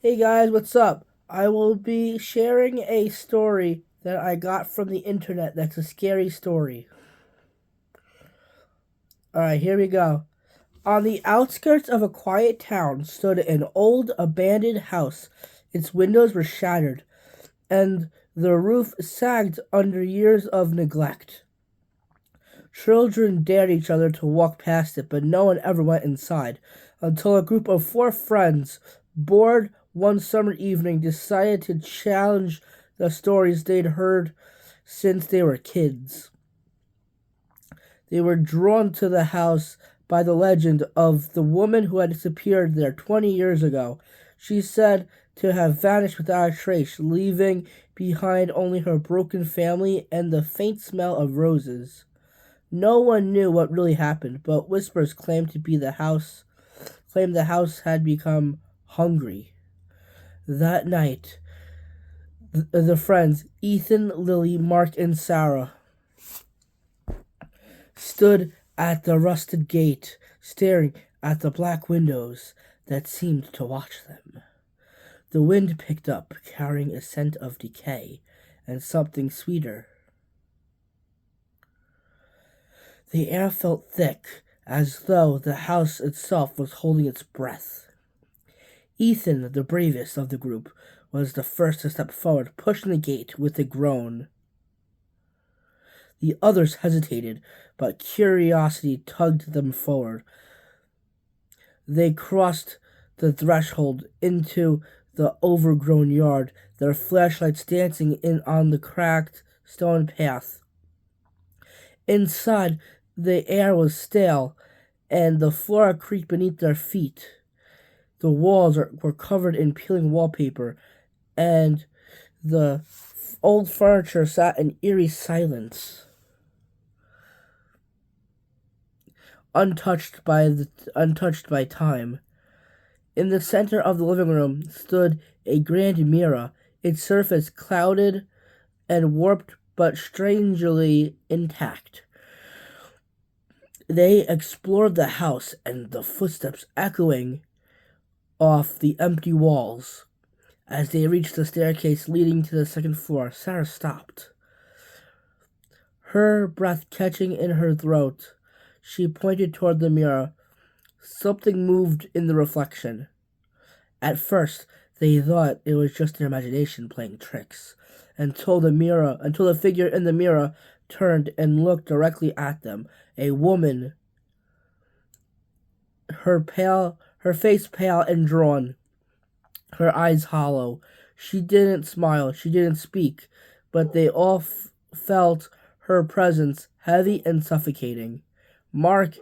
Hey guys, what's up? I will be sharing a story that I got from the internet that's a scary story. Alright, here we go. On the outskirts of a quiet town stood an old abandoned house. Its windows were shattered, and the roof sagged under years of neglect. Children dared each other to walk past it, but no one ever went inside until a group of four friends, bored one summer evening, decided to challenge the stories they'd heard since they were kids. They were drawn to the house by the legend of the woman who had disappeared there 20 years ago. She said to have vanished without a trace, leaving behind only her broken family and the faint smell of roses. No one knew what really happened, but whispers claimed the house had become hungry. That night, the friends, Ethan, Lily, Mark, and Sarah, stood at the rusted gate, staring at the black windows that seemed to watch them. The wind picked up, carrying a scent of decay and something sweeter. The air felt thick, as though the house itself was holding its breath. Ethan, the bravest of the group, was the first to step forward, pushing the gate with a groan. The others hesitated, but curiosity tugged them forward. They crossed the threshold into the overgrown yard, their flashlights dancing in on the cracked stone path. Inside, the air was stale, and the floor creaked beneath their feet. The walls were covered in peeling wallpaper, and the old furniture sat in eerie silence, untouched by time. In the center of the living room stood a grand mirror, its surface clouded and warped but strangely intact. They explored the house, and the footsteps echoing off the empty walls. As they reached the staircase leading to the second floor, Sarah stopped. Her breath catching in her throat, she pointed toward the mirror. Something moved in the reflection. At first, they thought it was just their imagination playing tricks, until the figure in the mirror turned and looked directly at them. A woman, her face pale and drawn, her eyes hollow. She didn't smile, she didn't speak, but they all felt her presence, heavy and suffocating. Mark,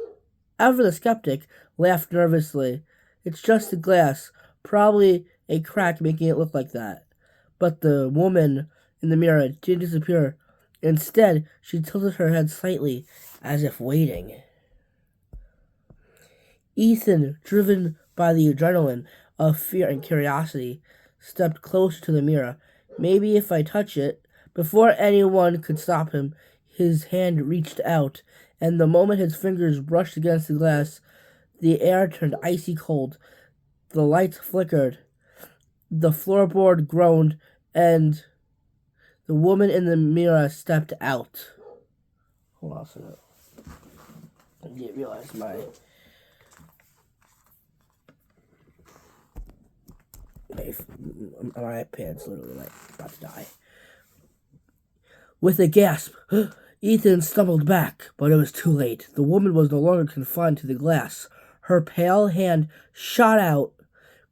ever the skeptic, laughed nervously. It's just the glass, probably a crack making it look like that. But the woman in the mirror didn't disappear. Instead, she tilted her head slightly, as if waiting. Ethan, driven by the adrenaline of fear and curiosity, stepped closer to the mirror. Maybe if I touch it. Before anyone could stop him, his hand reached out, and the moment his fingers brushed against the glass, the air turned icy cold. The lights flickered, the floorboard groaned, and the woman in the mirror stepped out. Hold on a second. I didn't realize my pants literally about to die. With a gasp, Ethan stumbled back, but it was too late. The woman was no longer confined to the glass. Her pale hand shot out,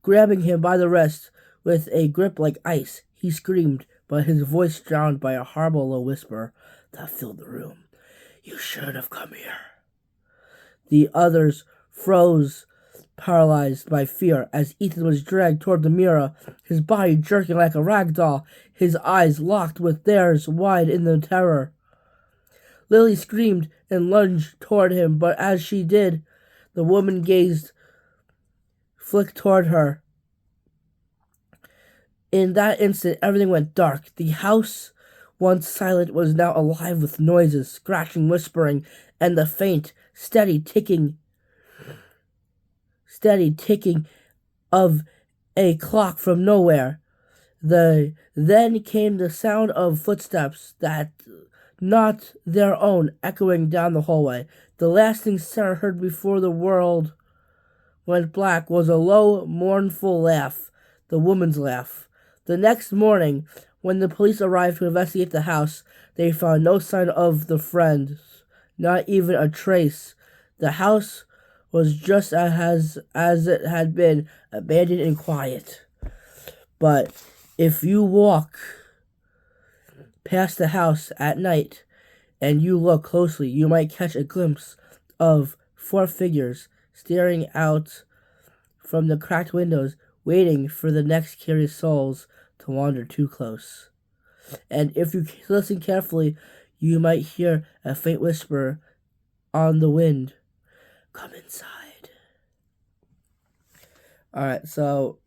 grabbing him by the wrist with a grip like ice. He screamed, but his voice drowned by a horrible low whisper that filled the room. You shouldn't have come here. The others froze, paralyzed by fear, as Ethan was dragged toward the mirror, his body jerking like a rag doll, his eyes locked with theirs wide in the terror. Lily screamed and lunged toward him, but as she did, the woman's gaze flicked toward her. In that instant, everything went dark. The house, once silent, was now alive with noises, scratching, whispering, and the faint, steady ticking of a clock from nowhere. Then came the sound of footsteps that not their own echoing down the hallway. The last thing Sarah heard before the world went black was a low, mournful laugh, the woman's laugh. The next morning, when the police arrived to investigate the house, they found no sign of the friends, not even a trace. The house was just as it had been, abandoned and quiet. But if you walk past the house at night and you look closely, you might catch a glimpse of 4 figures staring out from the cracked windows, waiting for the next curious souls to wander too close. And if you listen carefully, you might hear a faint whisper on the wind. Come inside. Alright, so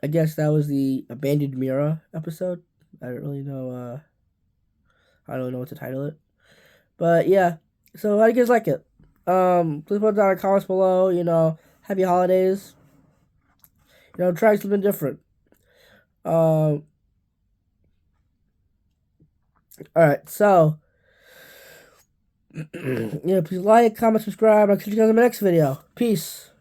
I guess that was the Abandoned Mirror episode. I don't really know, I don't know what to title it. But yeah, so how do you guys like it? Please put down in the comments below, happy holidays. Try something different. Alright, so please like, comment, subscribe. I'll catch you guys in my next video. Peace.